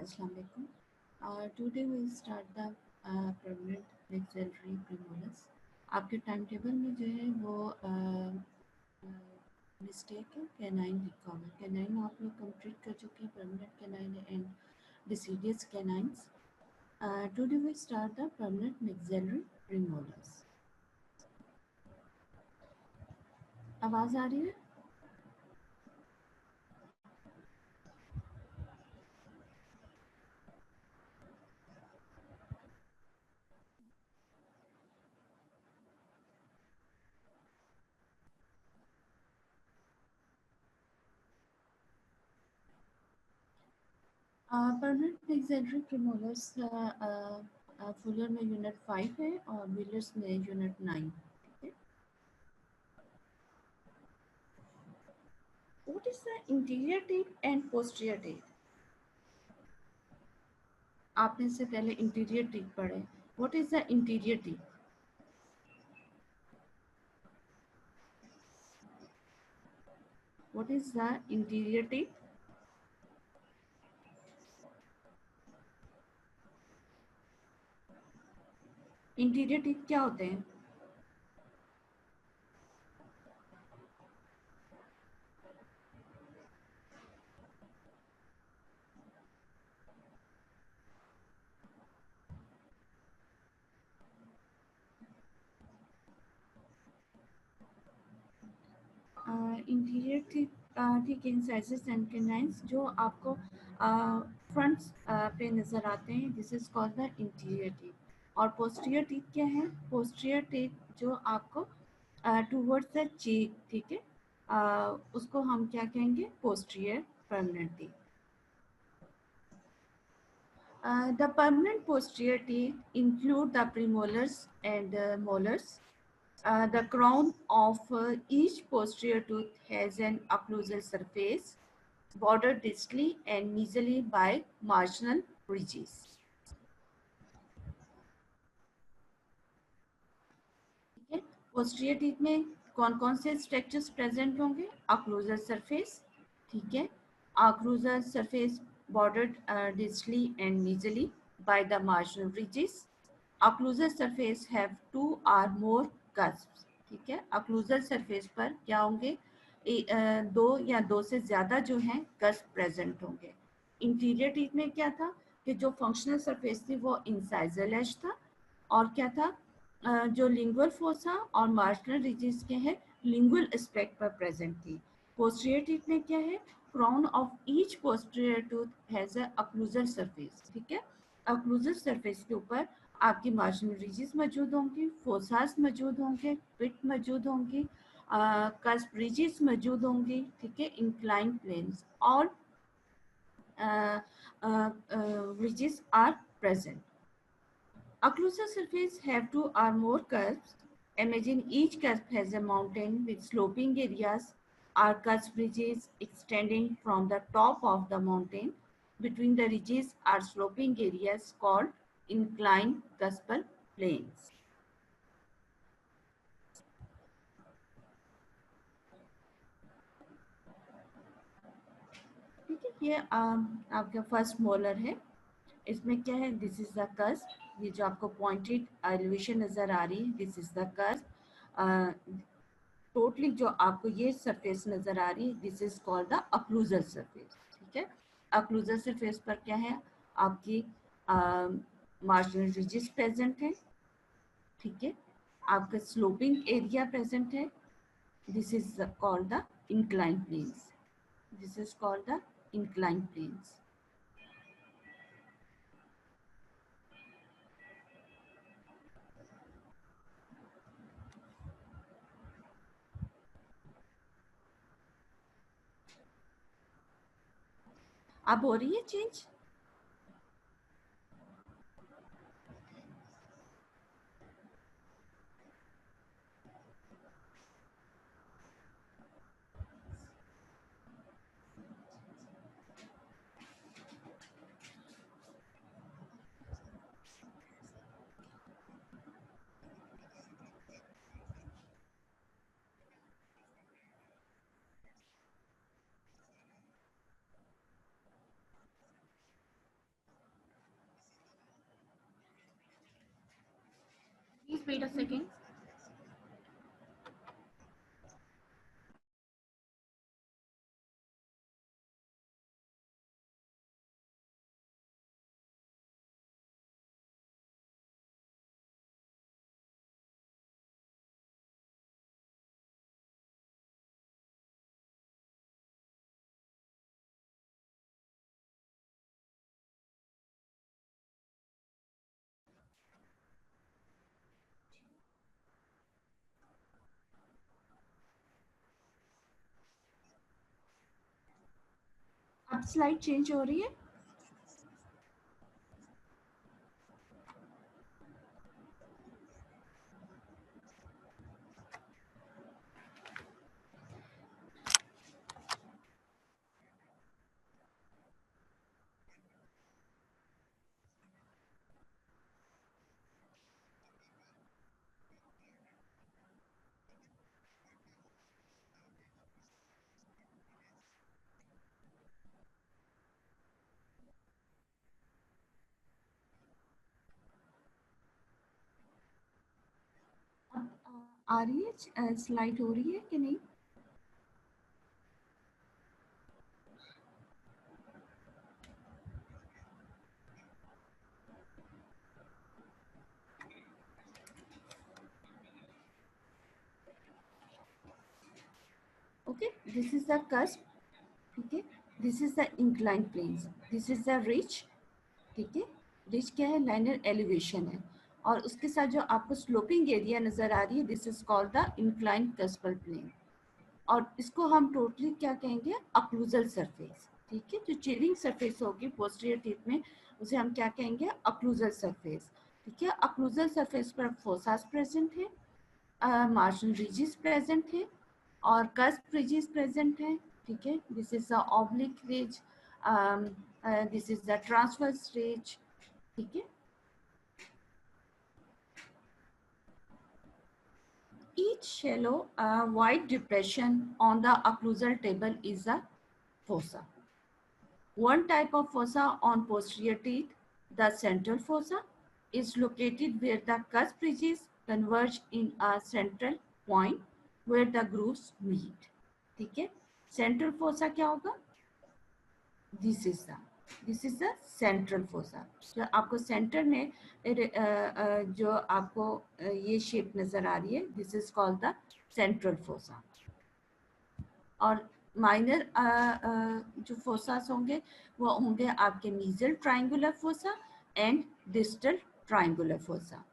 Assalamu alaikum. Today we start the permanent maxillary premolars. आपके time table में जो है वो मिस्टेक है कैनाइन लिखा हुआ है. कैनाइन आप लोग कंप्लीट कर चुके हैं, permanent canine and deciduous canines. Today we start the permanent maxillary premolars. आवाज़ आ रही है? परमानेंट maxillary premolars फुलर में यूनिट 5 है और व्हीलर्स में यूनिट 9. ठीक है. What is the interior teeth and posterior teeth? आपने से पहले इंटीरियर टीथ पढ़े. What is the interior teeth? What is the interior teeth? Interior teeth क्या होते हैं? इंटीरियर टीथ ठीक है, इंसाइसेस एंड कैनाइंस जो आपको फ्रंट पे नजर आते हैं, this is called the interior teeth. और पोस्टीरियर टीथ क्या है? पोस्टीरियर टीथ जो आपको टूवर्ड्स द चीक, ठीक है, उसको हम क्या कहेंगे? Posterior permanent teeth. The permanent posterior teeth include the premolars and molars. The crown of each posterior tooth has an occlusal surface bordered distally and nasally by marginal ridges. ठीक है. Posterior teeth में कौन कौन से structures present होंगे? occlusal surface, ठीक है, occlusal surface bordered distally and nasally by the marginal ridges. occlusal surface have two or more cusps. ठीक है. occlusal surface पर क्या होंगे? दो या दो से ज्यादा जो हैं cusp प्रेजेंट होंगे. इंटीरियर टीथ में क्या था कि जो फंक्शनल सरफेस थी वो इंसाइजल एज था, और क्या था, जो लिंगुअल फोसा और मार्जिनल रीजेस के हैं लिंगुअल एस्पेक्ट पर प्रेजेंट थी. पोस्टीरियर टीथ में क्या है? Crown of each posterior tooth has a occlusal surface. ठीक है. occlusal सरफेस के ऊपर आपकी मार्जिनल रीजेस मौजूद होंगी, फोसास मौजूद होंगे, पिट मौजूद होंगी, कस्प रीजेस मौजूद होंगी. ठीक है. इंक्लाइन प्लेन्स और ridges are present. Occlusal surface have two or more curves. Imagine each cusp has a mountain with sloping areas or cusp ridges extending from the top of the mountain. Between the ridges are sloping areas called inclined cuspal planes. ठीक है. ये आपका first molar है. इसमें क्या है? This is the cusp. ये जो आपको पॉइंटेड एलिवेशन नजर आ रही है, this is the cusp. Totally जो आपको ये सरफेस नजर आ रही है, this is called the occlusal surface. ठीक है. अक्लूजल सरफेस पर क्या है? आपकी मार्जिनल रिजेस प्रेजेंट है. ठीक है. आपका स्लोपिंग एरिया प्रेजेंट है. This is called the incline planes. This is called the incline planes. अब हो रही है चेंज? wait a second. अब स्लाइड चेंज हो रही है. आ रही है, स्लाइड हो रही है कि नहीं? Okay, this is the cusp. ठीक है, this is the inclined planes. This is the ridge. ठीक है, रिज क्या है? लाइनर एलिवेशन है. और उसके साथ जो आपको स्लोपिंग एरिया नजर आ रही है, this is called the inclined cuspal plane. और इसको हम टोटली क्या कहेंगे? Occlusal surface. ठीक है, जो चेरिंग सरफेस होगी पोस्टीरियर टीथ में, उसे हम क्या कहेंगे? Occlusal surface. ठीक है, अक्लूजल सरफेस पर फोसास प्रेजेंट है, मार्जिनल रिजेस प्रेजेंट है और कस्प रिजेस प्रेजेंट है. ठीक है, this is the oblique ridge, this is the transverse ridge. ठीक है, each shallow wide depression on the occlusal table is a fossa. One type of fossa on posterior teeth, the central fossa, is located where the cusp ridges converge in a central point where the grooves meet. ठीक है, central fossa क्या होगा? This is the central fossa. जो आपको centre में जो आपको ये शेप नजर आ रही है, this is called the central fossa. और माइनर जो फोसास होंगे वो होंगे आपके mesial triangular fossa and distal triangular fossa.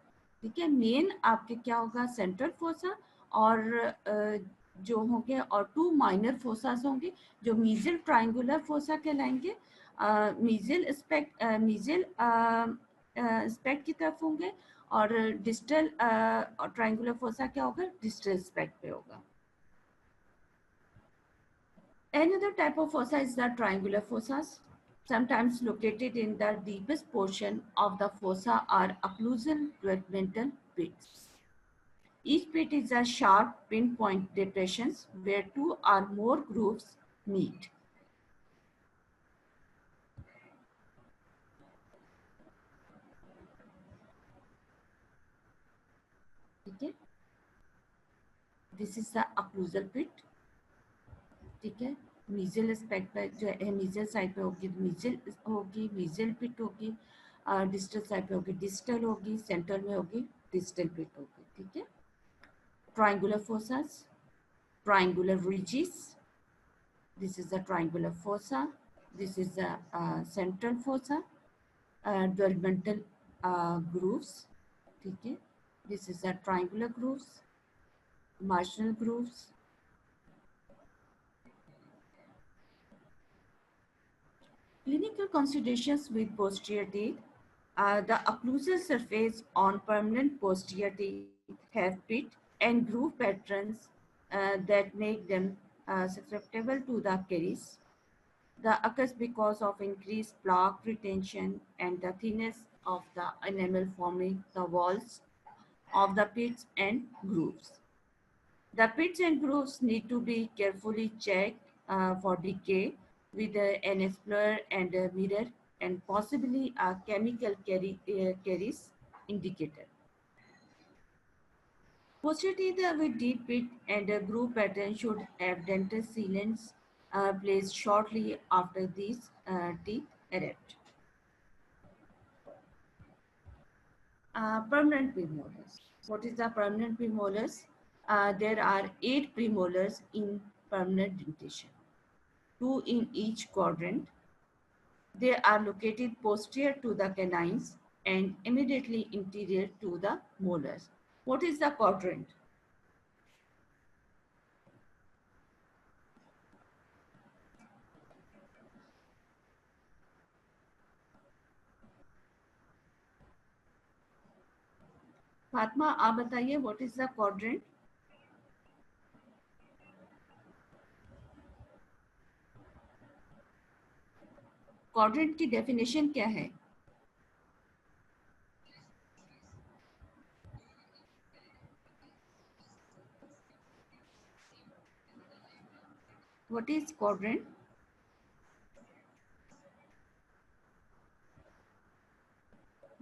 ठीक है, मेन आपके क्या होगा? Central fossa. और जो होंगे और टू माइनर फोसास होंगे जो मीजल ट्रायंगुलर फोसा कहलाएंगे. मीजल स्पेक्ट की तरफ होंगे और डिस्टल ट्रायंगुलर फोसा क्या होगा? डिस्टल स्पेक्ट पे होगा. Another type of fossa is the triangular fossas, sometimes located in the deepest portion of the fossa are occlusal developmental pits. Each pit is a sharp pinpoint depressions where two or more grooves meet. Okay? This is the occlusal pit. ठीक है, मीजल specs पे जो है मीजल side पे होगी मीजल पिट होगी, distal side पे होगी डिस्टल होगी, सेंटर में होगी डिस्टल पिट होगी. ठीक है, triangular fossas, triangular ridges. This is the triangular fossa. This is the central fossa. Developmental grooves. ठीक है, this is the triangular grooves, marginal grooves. Clinical considerations with posterior teeth. The occlusal surface on permanent posterior teeth have pit and groove patterns that make them susceptible to the caries. The occurs because of increased plaque retention and the thinness of the enamel forming the walls of the pits and grooves. The pits and grooves need to be carefully checked for decay with an explorer and a mirror and possibly a chemical caries indicator. Posterior teeth with deep pit and a groove pattern should have dental sealants placed shortly after these teeth erupt. Permanent premolars. What is the permanent premolars? There are 8 premolars in permanent dentition, 2 in each quadrant. They are located posterior to the canines and immediately interior to the molars. What is the quadrant? Fatima आप बताइए what is the quadrant? Quadrant की definition क्या है? What is quadrant?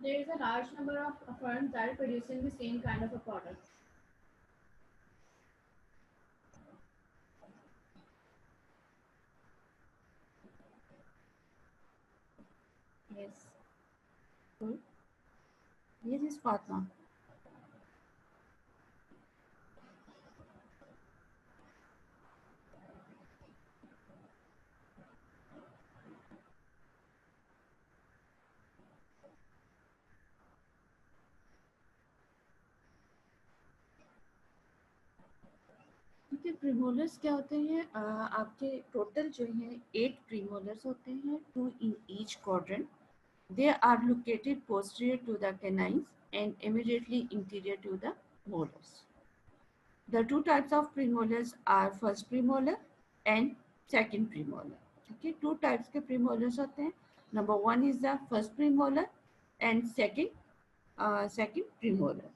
There is a large number of firms that are producing the same kind of a product. Yes. Good. Yes, is Fatma. ठीक है, premolars क्या होते हैं? आपके total जो है 8 प्रीमोलर्स होते हैं, 2 in each quadrant. They are located posterior to the canines and immediately interior to the molars. The two types of premolars are first premolar and second premolar. Okay, two types के premolars होते हैं. Number one is the first premolar and second premolar.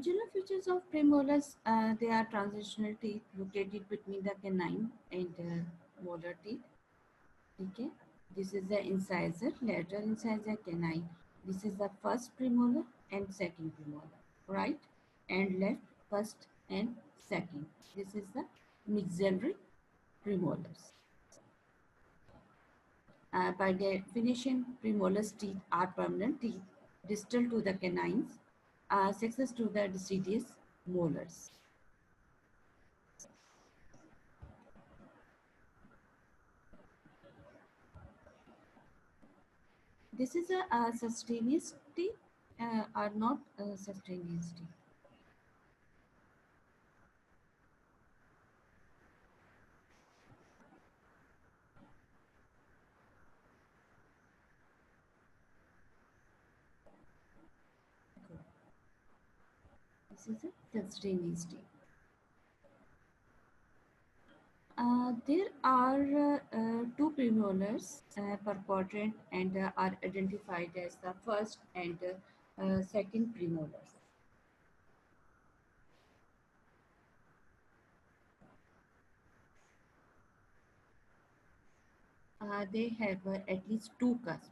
General features of premolars, they are transitional teeth located between the canine and molar teeth. Okay, this is the incisor, lateral incisor, canine. This is the first premolar and second premolar, right and left, first and second. This is the maxillary premolars. By definition, premolars teeth are permanent teeth distal to the canines, success to the deciduous molars. This is a sustainous teeth, are not sustainous teeth. This is a sustainous teeth. There are 2 premolars per quadrant and are identified as the first and second premolars. They have at least 2 cusps.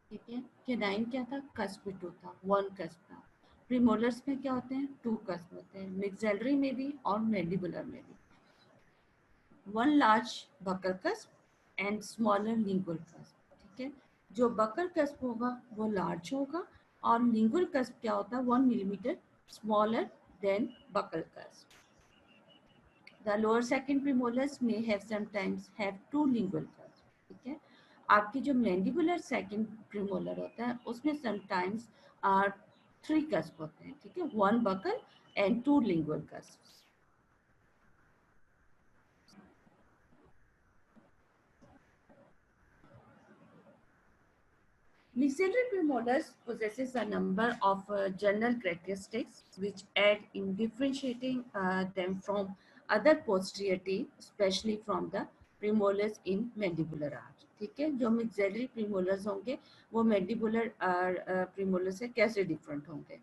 ठीक है, canine क्या था? Cusp 2 था, 1 cusp था. Premolars में क्या होते हैं? 2 कस्प होते हैं, मिक्सलरी में भी और मैंडिबुलर में भी. 1 large buccal cusp and smaller lingual cusp. ठीक है, जो बकल कस्प होगा वो लार्ज होगा और लिंगुअल कस्प क्या होता है? 1 millimeter smaller than buccal cusp. The lower second premolars may have sometimes have 2 lingual cusp. ठीक है, आपकी जो मैंडिबुलर सेकंड प्रीमोलर होता है उसमें समटाइम्स 3 कस्प होते हैं. ठीक है, 1 buccal and 2 lingual cusp. Maxillary premolars possesses a number of general characteristics which aid in differentiating them from other posterior teeth, especially from the premolars in mandibular arch. ठीक है, जो maxillary premolars होंगे वो mandibular premolars से कैसे different होंगे?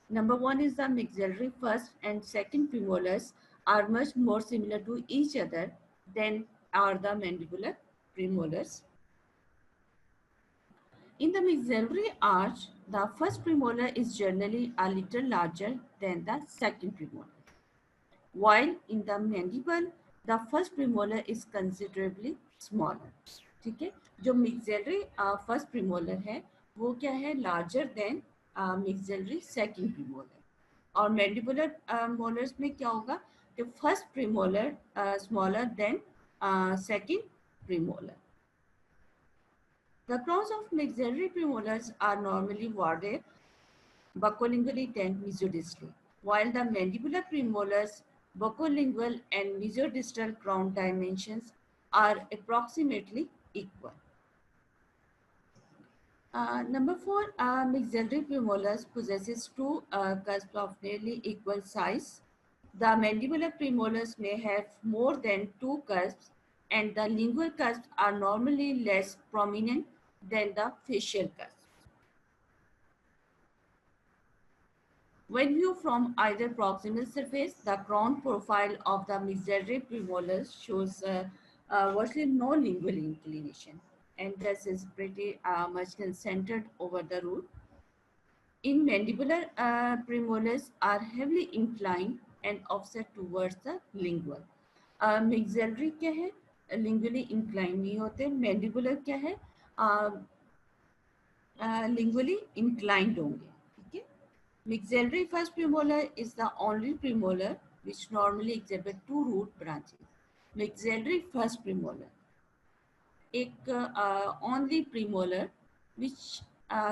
Number one is the maxillary first and second premolars are much more similar to each other than are the mandibular premolars. In the maxillary arch, the first premolar is generally a little larger than the second premolar, while in the mandible, the first premolar is considerably smaller. ठीक है, जो maxillary first premolar है वो क्या है, larger than maxillary second premolar. और mandibular molars में क्या होगा कि first premolar smaller than second premolar. The crowns of maxillary premolars are normally worded buccolingually than mesodistally, while the mandibular premolars, buccolingual and mesodistal crown dimensions are approximately equal. Number 4, maxillary premolars possesses two cusps of nearly equal size. The mandibular premolars may have more than two cusps, and the lingual cusps are normally less prominent than the facial cusps. When viewed from either proximal surface, the crown profile of the maxillary premolars shows virtually no lingual inclination, and thus is pretty much centered over the root. In mandibular, premolars are heavily inclined and offset towards the lingual. Maxillary क्या है, lingually inclined नहीं होते. Mandibular क्या है, lingually inclined होंगे. ठीक है. Maxillary first premolar is the only premolar which normally exhibit two root branches. Maxillary first premolar, एक only premolar which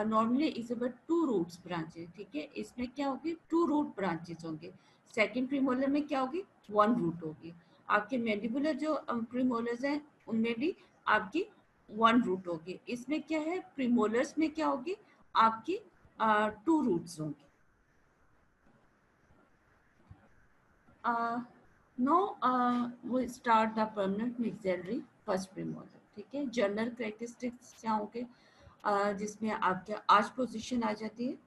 normally exhibit two roots branches. ठीक है, इसमें क्या होगी, two root branches होंगे. Second premolar में क्या होगी, one root होगी. आपके mandibular जो premolars हैं उनमें भी आपकी one root होगी. इसमें क्या है, premolars में क्या होगी, आपकी two roots होंगी. Now we start the permanent maxillary first premolar. ठीक है, जनरल कैरेक्टरिस्टिक्स क्या होंगे, जिसमें आपके आर्च पोजीशन आ जाती है.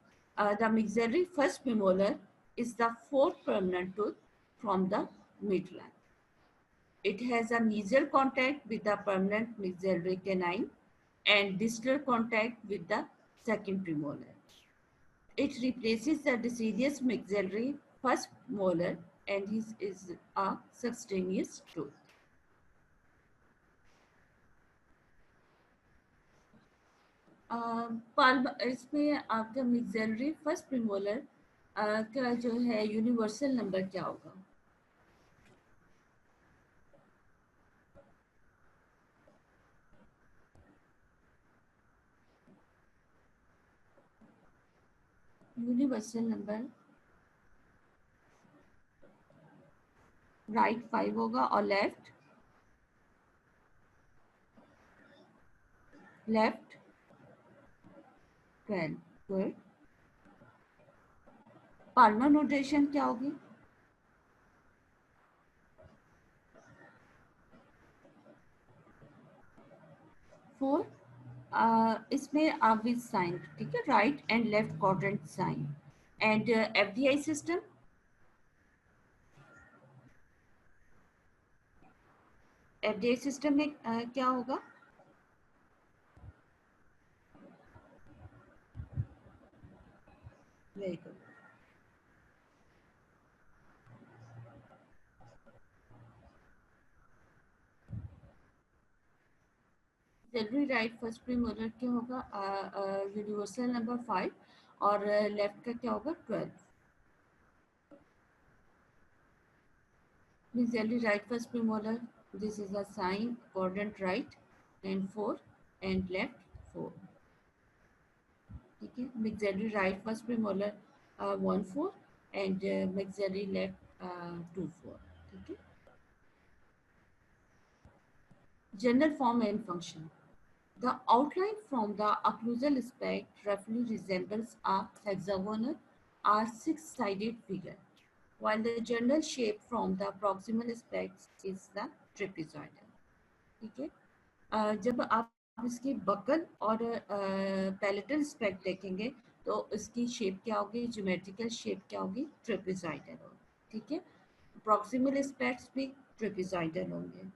The maxillary first premolar is the fourth permanent tooth from the midline. It has a mesial contact with the permanent maxillary canine and distal contact with the second premolar. It replaces the deciduous maxillary first molar and is a subcutaneous tooth. इसमें आपका maxillary first premolar का जो है universal number क्या होगा, universal number right 5 होगा और left 12. Good. Palmer notation क्या होगी, 4. इसमें आप विद साइन, ठीक है, right and left quadrant sign. And FDI system, FDI system में क्या होगा, very good. maxillary right first premolar क्या होगा, यूनिवर्सल नंबर 5 और लेफ्ट का क्या होगा 12. maxillary right first premolar, this is a sign quadrant right and 4 and left 4. ठीक है, maxillary right first premolar 1 4 and maxillary left 2 4. ठीक है. General form and function. The outline from the occlusal aspect roughly resembles a hexagonal or six-sided figure, while the general shape from the proximal aspect is the trapezoidal. ठीक है, जब आप इसकी buckle और palatal specs देखेंगे तो इसकी shape क्या होगी, ज्योमेट्रिकल शेप क्या होगी, ट्रेपेजॉइडल होगी. ठीक है, प्रॉक्सिमल एस्पेक्ट्स भी ट्रेपेजॉइडल होंगे.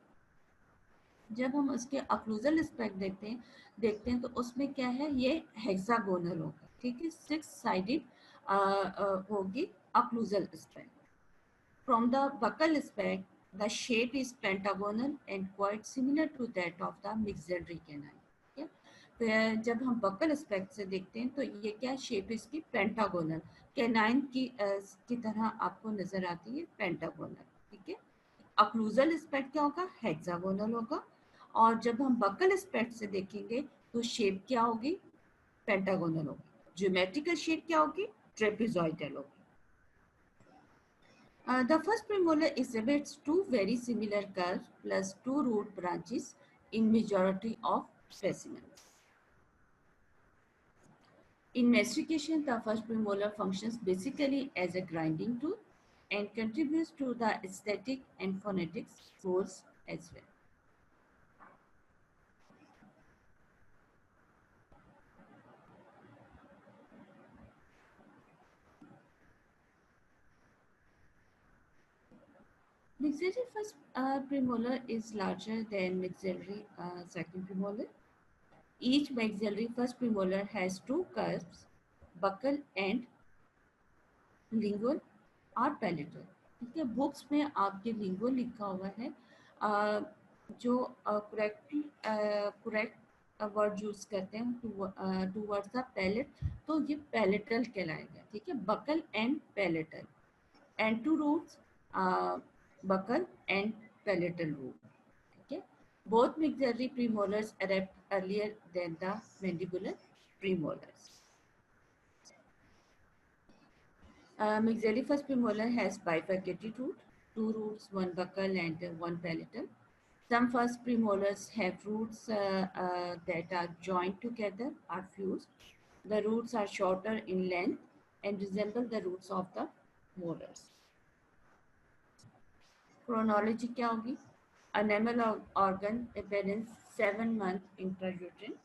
जब हम उसके अक्लूजल एस्पेक्ट देखते हैं तो उसमें क्या है, ये हेक्सागोनल होगा, ठीक है, 6 साइडेड होगी occlusal aspect. From the buccal aspect, the shape is pentagonal and quite similar to that of the maxillary canine. ठीक है, फिर जब हम बकल एस्पेक्ट से देखते हैं तो ये क्या शेप इसकी पेंटागोनल, कैनाइन की तरह आपको नजर आती है, पेंटागोनल. ठीक है, अक्लूजल एस्पेक्ट क्या होगा, हेक्सागोनल होगा. और जब हम बकल एस्पेक्ट से देखेंगे तो शेप क्या होगी, पेंटागोनल होगी. ज्योमेट्रिकल शेप क्या होगी, ट्रेपेजॉइडल होगी. The first premolar exhibits two very similar curves plus two root branches in majority of specimens. In mastication, the first premolar functions basically as a grinding tool and contributes to the aesthetic and phonetics goals as well. Maxillary first premolar is larger than maxillary second premolar. Each maxillary first premolar has two curves, buccal and lingual और palatal. ठीक है, books में आपके lingual लिखा हुआ है, जो correct word use करते हैं टूवर्ड्स द पैलेट, तो ये पैलेटल कहलाएगा. ठीक है, buccal and palatal and two roots, buccal and palatal root. ठीक है, both maxillary premolars erupt earlier than the mandibular premolars. Maxillary first premolar has bifurcated root, two roots, one buccal and one palatal. Some first premolars have roots that are joined together or fused. The roots are shorter in length and resemble the roots of the molars. Chronology क्या होगी, enamel organ appearance 7 months intrauterine,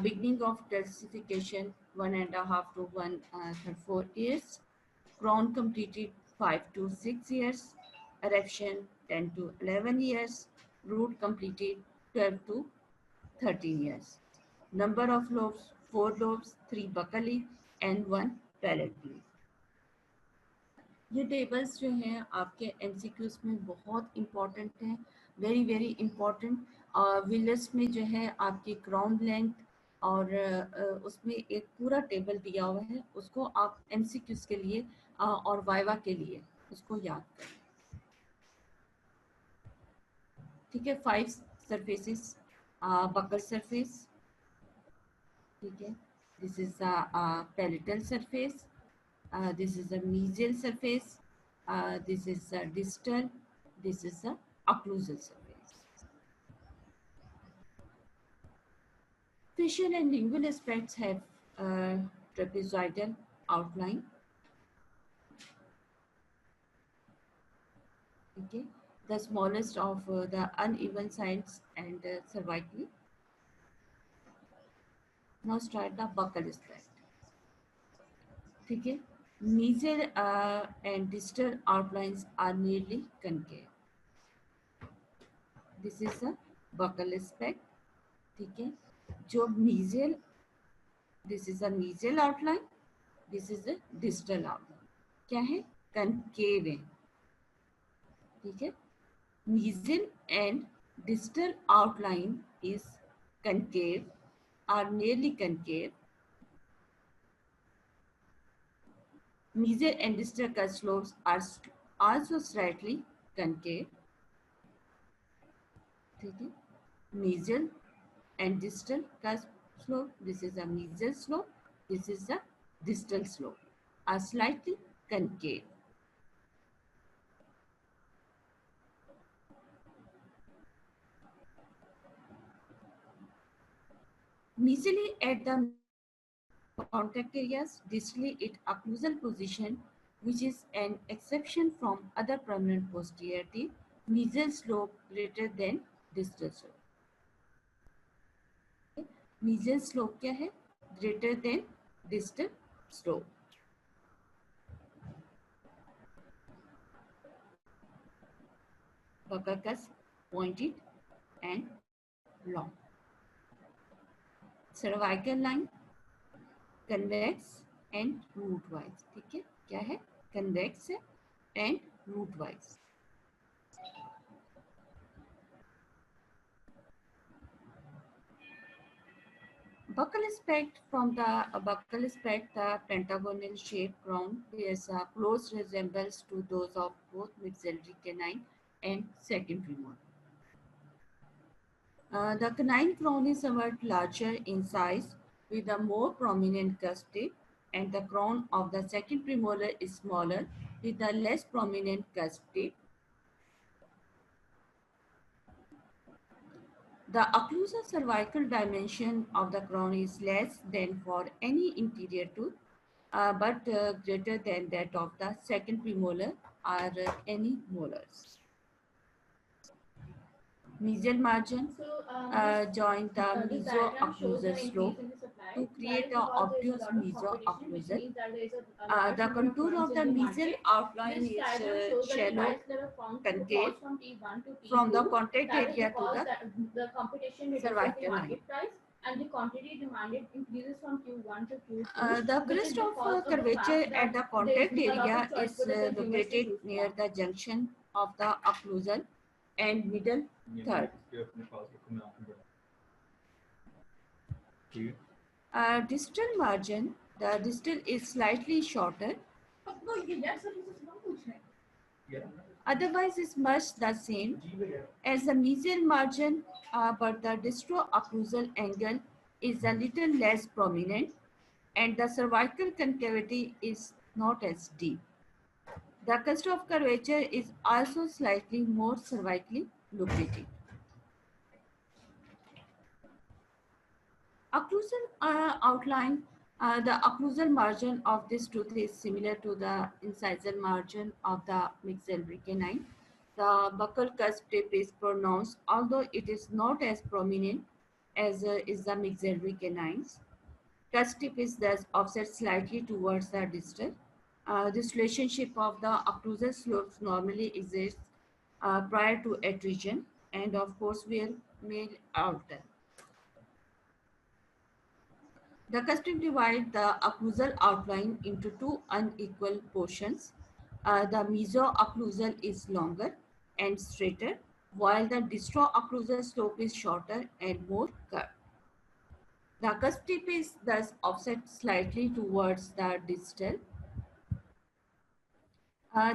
beginning of calcification 1.5 to 1.4 years, crown completed 5 to 6 years, eruption 10 to 11 years, root completed 12 to 13 years. Number of lobes 4 lobes, 3 buccally and 1 palatally. ये tables जो हैं आपके MCQs में बहुत important हैं, very very important. Wheelers में जो है आपकी क्राउन लेंथ और उसमें एक पूरा टेबल दिया हुआ है, उसको आप एमसीक्यूज के लिए और वाइवा के लिए उसको याद करें. ठीक है, 5 सरफेसेस, बकल सरफेस. ठीक है, this is palatal surface, this is a mesial surface, this is a distal, this is a occlusal surface. Facial and lingual aspects have trapezoidal outline. Okay, the smallest of the uneven sides and cervically. Now start the buccal aspect. ठीक है, mesial and distal outlines are nearly concave. This is a buccal aspect. ठीक है, जो mesial, this is a mesial outline, this is a distal outline. क्या है, concave है. ठीक है, mesial and distal outline is concave or nearly concave. Mesial and distal cut slopes are also slightly concave. ठीक है, mesial and distal cut slope, this is a mesial slope, this is a distal slope, are slightly concave. Mesially at the contact areas, distally at occlusal position, which is an exception from other prominent posterior teeth, mesial slope greater than distal slope. Okay. Mesial slope क्या है, greater than distal slope. Buccal cusp pointed and long. Cervical line convex and root wise. ठीक है, क्या है? Convex है and root wise. Buccal aspect from the buccal aspect, the pentagonal shaped crown bears a close resemblance to those of both maxillary canine and secondary molar. The canine crown is somewhat larger in size with a more prominent cusp tip, and the crown of the second premolar is smaller with a less prominent cusp tip. The occlusal cervical dimension of the crown is less than for any interior tooth, but greater than that of the second premolar or any molars. Mesial margin join the this diagram shows meso-occlusal the slope increase in the supply. to That create is an because there is a obtuse lot of competition, which meso-occlusal. means that there is a large The number of contour firms of the in the mesial market. outline This diagram is shows that the shallow, price level falls concave from T1 to T2. from the contact That is area to because the the competition reduces the cervical line. market price and the quantity demanded increases from Q1 to Q2. The which is crest of because of the curvature fact at the that contact there is a lot area of choice is for the consumers to located choose near from. the junction of the occlusal and middle third. Distal margin, the distal is slightly shorter. Otherwise, it's much the same as the mesial margin, but the distro-occlusal angle is a little less prominent, and the cervical concavity is not as deep. The crest of curvature is also slightly more cervically located. Occlusal outline, the occlusal margin of this tooth is similar to the incisal margin of the maxillary canine. The buccal cusp tip is pronounced, although it is not as prominent as is the maxillary canines. Cusp tip is thus offset slightly towards the distal. This relationship of the occlusal slopes normally exists prior to attrition and of course will may alter. The custom divide the occlusal outline into two unequal portions. The meso-occlusal is longer and straighter, while the distro-occlusal slope is shorter and more curved. The cusp tip is thus offset slightly towards the distal.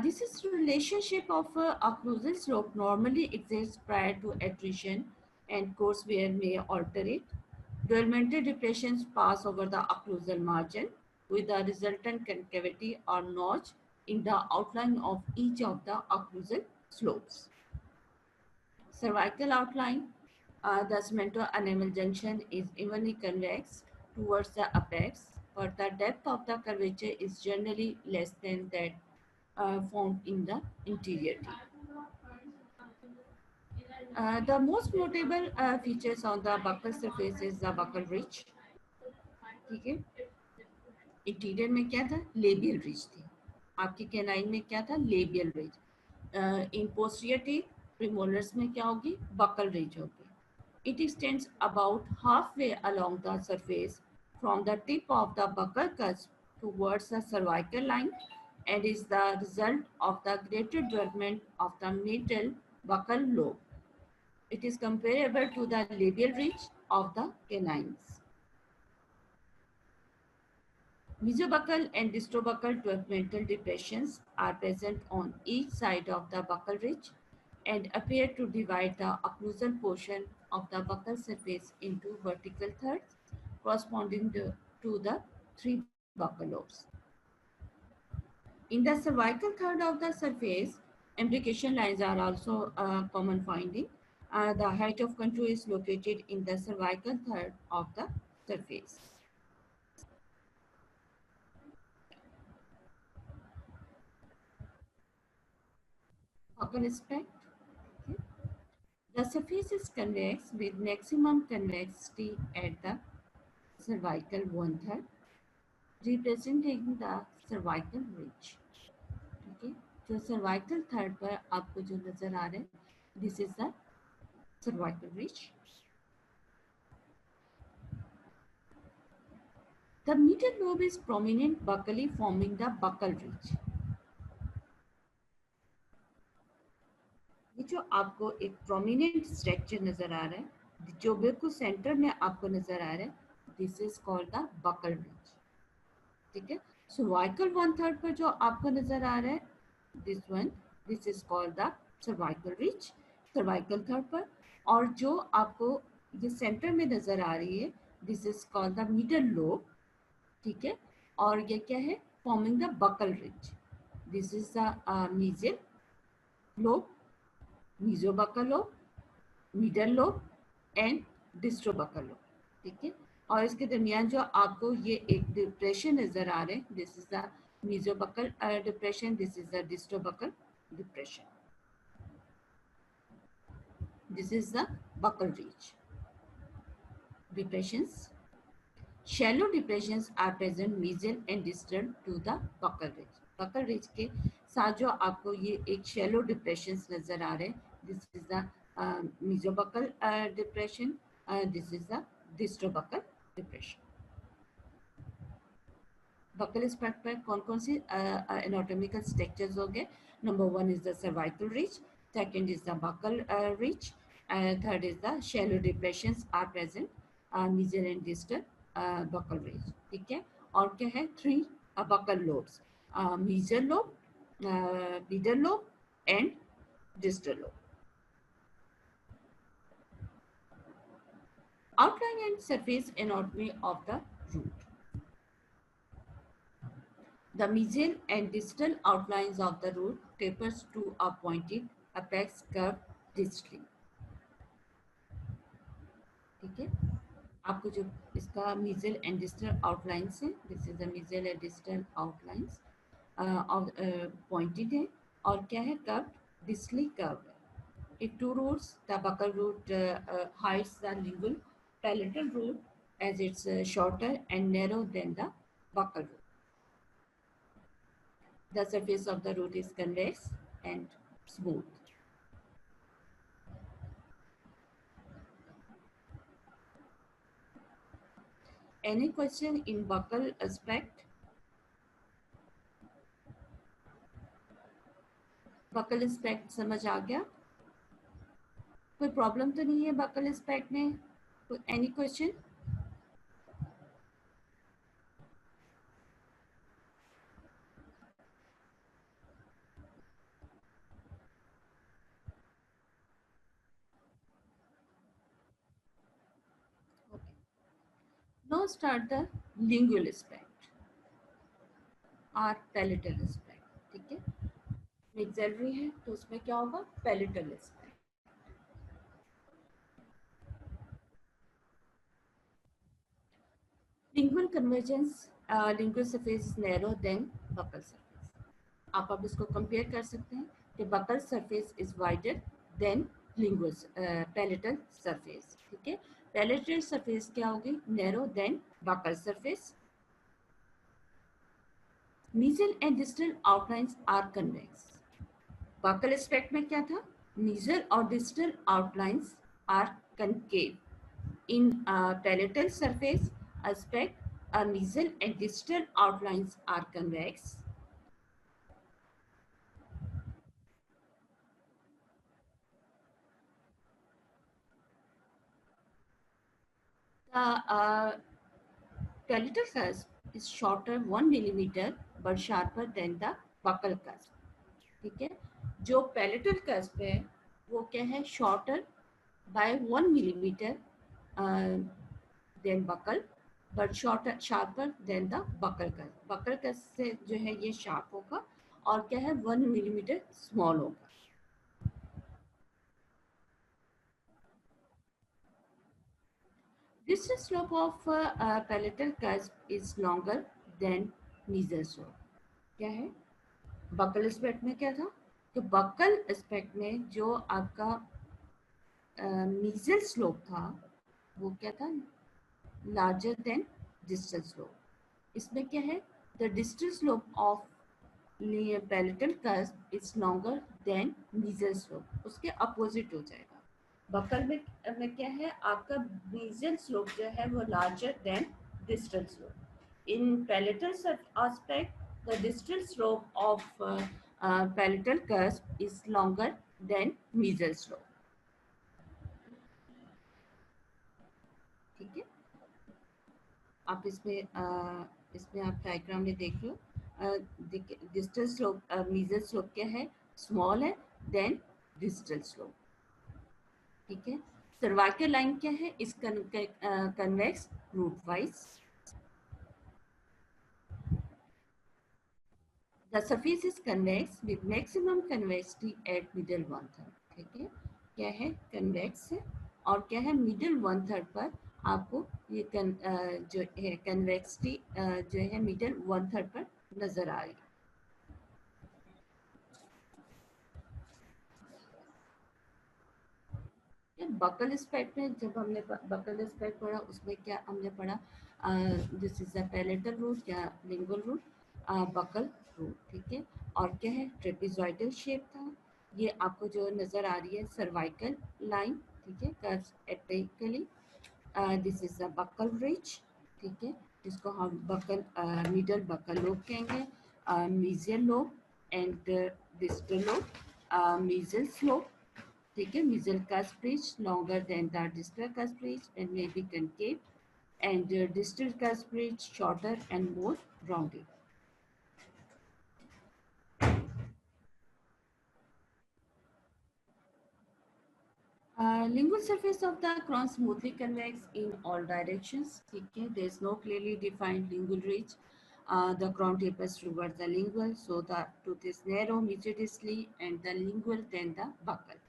This is relationship of occlusal slope normally exists prior to attrition and coarse wear may alter it. Dwellmental depressions pass over the occlusal margin with a resultant concavity or notch in the outline of each of the occlusal slopes. Cervical outline, the cemento-enamel junction is evenly convex towards the apex, but the depth of the curvature is generally less than that found in the interior teeth. The most notable features on the buccal surface is the buccal ridge. ठीक है, interior में क्या था? Labial ridge थी. आपके canine में क्या था? Labial ridge. In posterior teeth premolars में क्या होगी? बकल रिज होगी. It extends about halfway along the surface from the tip of the buccal cusp towards the cervical line and is the result of the greater development of the middle buccal lobe. It is comparable to the labial ridge of the canines. Mesobuccal and distrobuccal developmental depressions are present on each side of the buccal ridge and appear to divide the occlusal portion of the buccal surface into vertical thirds corresponding to the three buccal lobes. In the cervical third of the surface, imbrication lines are also a common finding. The height of contour is located in the cervical third of the surface. Buccal aspect. Okay. The surface is convex with maximum convexity at the cervical one-third, representing the cervical ridge. Okay. जो cervical third पर आपको जो नजर आ रहा है, this is the cervical ridge. The medial lobe is prominent buccally forming the buccal ridge. ये जो आपको एक प्रोमिनेंट स्ट्रक्चर नजर आ रहा है, जो बिल्कुल सेंटर में आपको नजर आ रहा है, this is called the buccal ridge. ठीक है. सर्वाइकल 1/3 पर जो आपको नजर आ रहा है, this one, this is called the cervical ridge, cervical third पर. और जो आपको ये सेंटर में नजर आ रही है, this is called the middle lobe. ठीक है. और ये क्या है? Forming the buccal ridge. This is the mesial lobe, mesobuccal lobe, middle lobe and distobuccal lobe. ठीक है. और इसके दरमियान जो आपको ये एक डिप्रेशन नजर आ रहे हैं, this is the mesobuccal depression, this is the distrobuccal depression, this is the buccal ridge. Depressions, shallow depressions are present mesial and distal to the buccal ridge. buccal ridge के साथ जो आपको ये एक shallow depressions नजर आ रहे हैं, this is the mesobuccal depression, this is the distrobuccal depression. Buccal aspect पर कौन कौन सी एनाटॉमिकल स्ट्रक्चर्स हो गए? Number 1 is the cervical ridge, second is the buccal ridge, third is the shallow depressions are present mesial and distal buccal ridge. ठीक है. और क्या है? 3 buccal lobes, mesial lobe, middle lobe and distal lobe. Outline and surface anatomy of the root. The mesial and distal outlines of the root tapers to a pointed apex curve distally. ठीक है. आपको जो इसका mesial and distal outlines है, this is the mesial and distal outlines of pointed है और क्या है? Curved, distally curved. If two roots, the buccal root hides the lingual palatal root as it's shorter and narrow than the buccal root. The surface of the root is convex and smooth. Any question in buccal aspect? Buccal aspect समझ आ गया? कोई problem तो नहीं है buccal aspect में? Any question? Okay. Now start the lingual aspect or palatal aspect. ठीक है. Maxillary है तो उसमें क्या होगा? Palatal aspect. Lingual convergence, lingual surface is narrow than buccal surface. आप अब इसको कंपेयर कर सकते हैं कि buccal surface is wider than lingual palatal surface. ठीक है. Palatal surface क्या होगी? Narrow than buccal surface. Mesial and distal outlines are convex. Buccal aspect में क्या था? Mesial और distal outlines are concave. In palatal surface aspect, mesial and distal outlines are convex. The palatal cusp is shorter 1 millimeter but sharper than the buccal cusp. ठीक है. जो palatal cusp है वो क्या है? Shorter by 1 millimeter than buccal but sharper than the buccal cusp. Buccal cusp से जो है ये sharp होगा और क्या है? 1 millimeter small होगा. Distal slope of palatal cusp is longer than mesial slope. क्या है? बकल एस्पेक्ट में क्या था? तो बकल एस्पेक्ट में जो आपका मीजल स्लोप था वो क्या था? Larger than distal slope. इसमें क्या है? The distal slope of palatal cusp is longer than mesial slope. उसके अपोजिट हो जाएगा. बकल में क्या है, आपका बेसल स्लोप जो है वो larger than distal slope. In palatal aspect the distal slope of palatal cusp is longer than mesial slope। ठीक है, आप इसमें आप डायग्राम में देख लो। डिस्टल स्लोप मीजल स्लोप क्या है, स्मॉल है देन डिस्टल स्लोप। ठीक है, सर्वाइकल लाइन क्या है, इस convex root wise. The surface is convex with maximum convexity at middle one third. ठीक है, क्या है, कन्वेक्स है और क्या है, मिडल वन थर्ड पर आपको ये जो है कन्वेक्सिटी जो है मिडल वन थर्ड पर नजर आ रही है। बकल स्पेक्ट में जब हमने बकल स्पेक्ट पढ़ा उसमें क्या हमने पढ़ा, this is the palatal root या लिंगुअल रूट, बकल रूट। ठीक है, और क्या है, ट्रेपेजॉइडल शेप था। ये आपको जो नजर आ रही है सर्वाइकल लाइन। ठीक है, curves apically. This is the buccal ridge. ठीक है, जिसको हम बकल मिडल बकल लोब कहेंगे, mesial lobe and distal lobe, mesial slope. ठीक है, mesial cusp ridge longer than the distal cusp ridge and may be concave, and distal cusp ridge shorter and more rounded. Lingual surface of the crown smoothly convex in all directions. Okay, there is no clearly defined lingual ridge. The crown tapers towards the lingual, so the tooth is narrow mediodistally and the lingual then the buccal.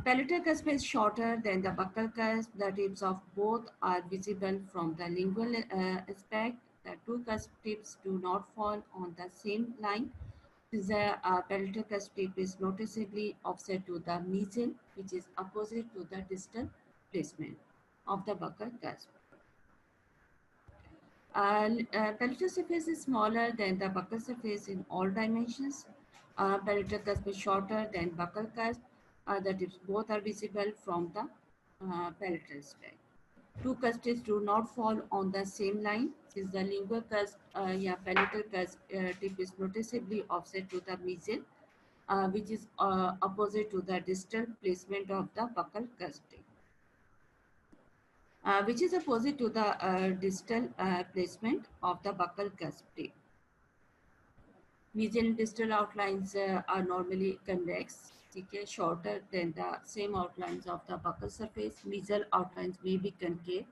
Palatal cusp is shorter than the buccal cusp. The tips of both are visible from the lingual aspect. The two cusp tips do not fall on the same line. The palatal cusp tip is noticeably offset to the mesial, which is opposite to the distal placement of the buccal cusp. Palatal surface is smaller than the buccal surface in all dimensions. Palatal cusp is shorter than buccal cusp. The tips both are visible from the palatal aspect. Two cusps do not fall on the same line since the lingual cusp palatal cusp tip is noticeably offset to the mesial, which is opposite to the distal placement of the buccal cusp tip. Which is opposite to the distal placement of the buccal cusp tip. Mesial and distal outlines are normally convex, okay, shorter than the same outlines of the buccal surface. Mesial outlines may be concave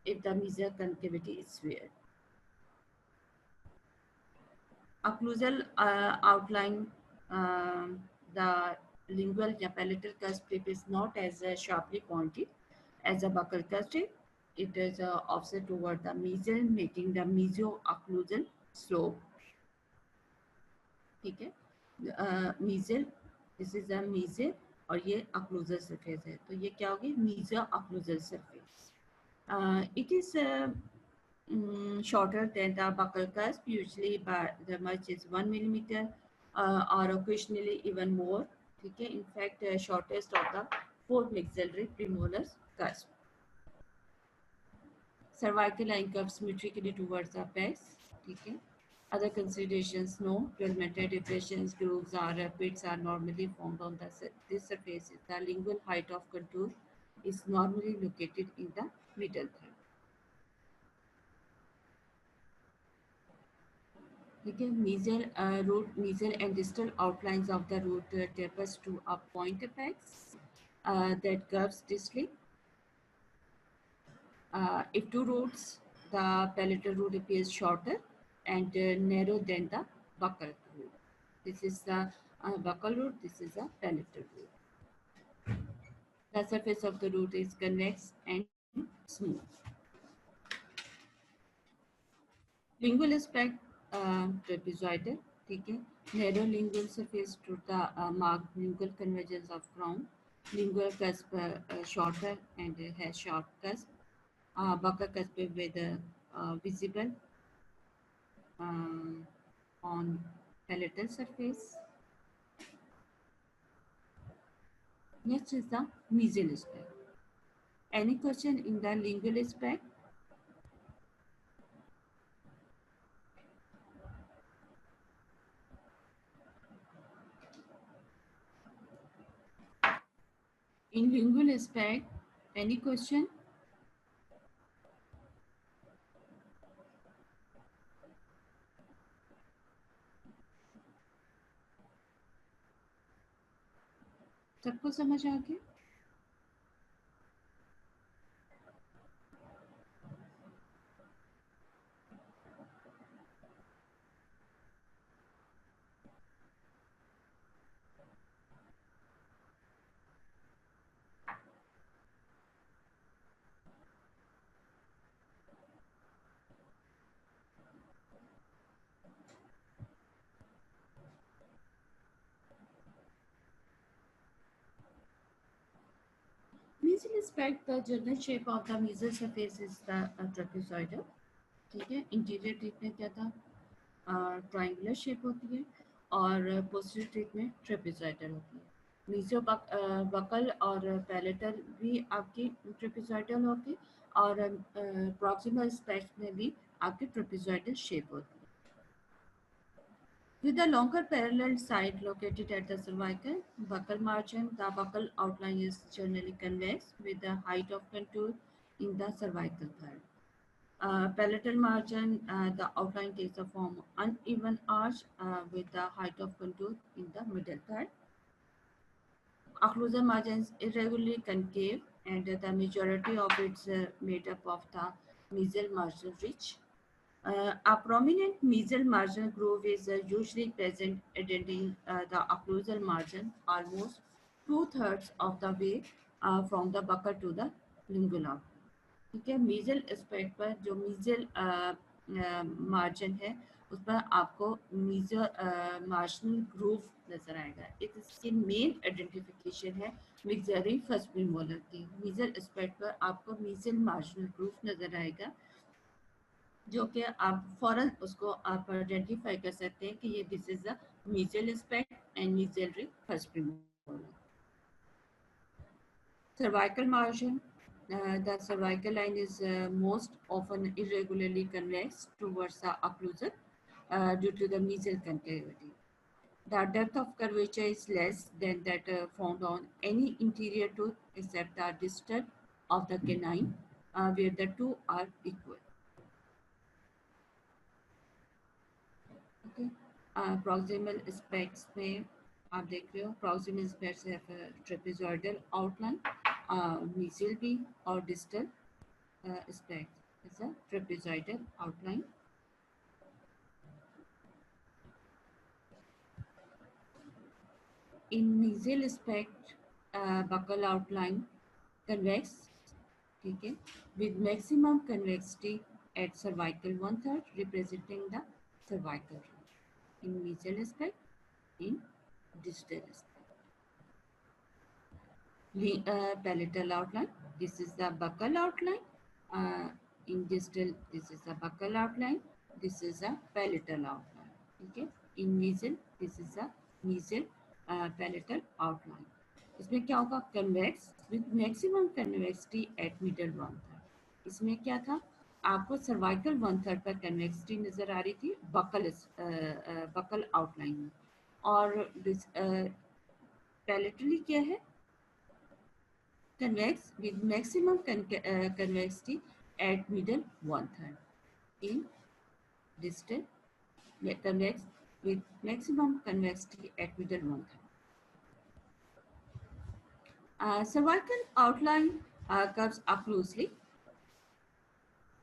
if the mesial concavity is severe. Occlusal outline, the lingual या palatal cusp tip is not as sharply pointed as a buccal cusp tip. It is offset toward the mesial, making the mesio-occlusal slope. ठीक है, mesial, this is a mesial और ये occlusal surface है, तो ये क्या होगी, mesio-occlusal surface. It is shorter than the buccal cusp, usually by the much is 1 millimeter or occasionally even more. ठीक है, in fact shortest of the 4 maxillary premolar cusp. Cervical line curves symmetrically towards the apex. ठीक है, other considerations, no developmental depressions, grooves or pits are normally formed on this surface. The lingual height of contour is normally located in the middle third. ठीक है, mesial root, mesial and distal outlines of the root tapers to a point apex that curves distally. If two roots, the palatal root appears shorter and narrow than the buccal root. This is the buccal root, this is the palatal root. The surface of the root is convex and smooth. Lingual aspect, trapezoidal. ठीक है, narrow lingual surface to the marked lingual convergence of crown. Lingual cusp shorter and has short cusp. Buccal cusp with visible on palatal surface. Next is the mesial aspect. Any question in the lingual aspect? In lingual aspect, any question? सबको समझ आ गया? Mesial aspect, the general shape of the mesial surface is the trapezoidal. ठीक है, interior tip में क्या था, triangular shape होती है, और पोस्टीरियर टिप में ट्रेपेजॉइडल होती है। मीजो बकल और पैलेटल भी आपकी ट्रेपेजॉइडल होती है, और प्रॉक्सिमल स्पेक्ट में भी आपकी ट्रेपेजॉइडल शेप होती है। With a longer parallel side located at the cervical buccal margin, the buccal outline is generally convex with the height of contour in the cervical third. Palatal margin, the outline takes a form uneven arch with the height of contour in the middle third. Occlusal margin is irregularly concave, and the majority of it's made up of the mesial marginal ridge. A prominent mesial marginal groove is usually present, indenting the occlusal margin almost 2/3 of the way from the buccal to the lingula. ठीक है, मीजल aspect पर जो मीजल margin है उस पर आपको मीजल marginal groove नजर आएगा। एक इसकी मेन आइडेंटिफिकेशन है मिक्सरी फर्स्ट प्रीमोलर की। मीजल एस्पेक्ट पर आपको मीजल मार्जिनल ग्रूव नजर आएगा, जो कि आप फौरन उसको आप आइडेंटिफाई कर सकते हैं कि ये this is the mesial aspect and mesial first premolar. Cervical margin. The cervical line is most often irregularly convex towards the occlusal due to the mesial concavity. The depth of curvature is less than that found on any interior tooth except the distal of the canine, where the two are equal. Okay. Proximal aspects में आप देख रहे हो, proximal aspects have a trapezoidal outline, mesial भी और distal aspect is a trapezoidal outline. In mesial aspect, buccal outline convex, ठीक है, with maximum convexity at cervical 1/3 representing the cervical ring. In mesial aspect, in distal aspect. Palatal outline, this is the buccal outline. In distal, this is the buccal outline. This is a palatal outline. Okay. In mesial, this is a mesial palatal outline. इसमें क्या होगा, convex with maximum convexity at middle 1/3. इसमें क्या था, आपको cervical 1/3 पर convexity नजर आ रही थी buccal outline में, और palatally क्या है, convex with maximum convexity at middle 1/3. In distal, convex with maximum convexity at middle 1/3. Cervical outline curves occlusally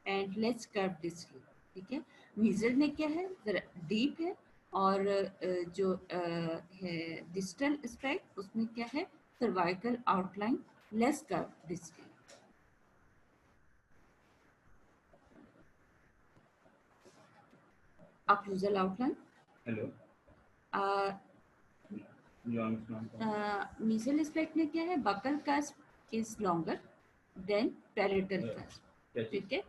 and less curved distally. ठीक है, मीजल में क्या है, जरा डीप है, और जो है डिस्टल एस्पेक्ट उसमें क्या है, cervical outline less curve distal. Occlusal outline. Hello. Mesial aspect में क्या है, buccal cusp is longer than parietal cusp. ठीक है,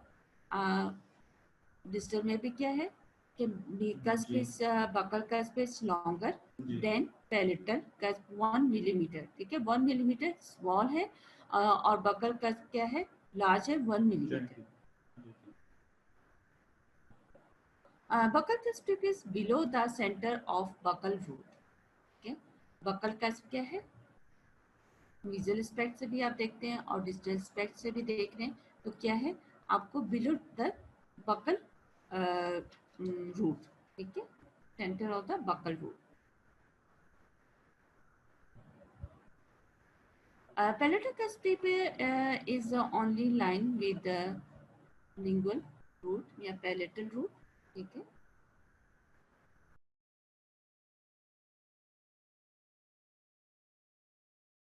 डिस्टल में भी क्या है कि buccal cusp is longer than palatal cusp 1 millimetre, ठीक है, 1 मिलीमीटर स्मॉल है और बकल कस्प क्या है, लार्ज है, 1 millimetre. Buccal cusp is below the center of buccal root. Okay, buccal cusp क्या है, विजुअल एस्पेक्ट से भी आप देखते हैं और डिजिटल एस्पेक्ट से भी देख रहे हैं, तो क्या है आपको बिलो द बकल रूट, ठीक है, centre of the buccal root. Palatal cusp is only line with the lingual root या palatal root, ठीक है.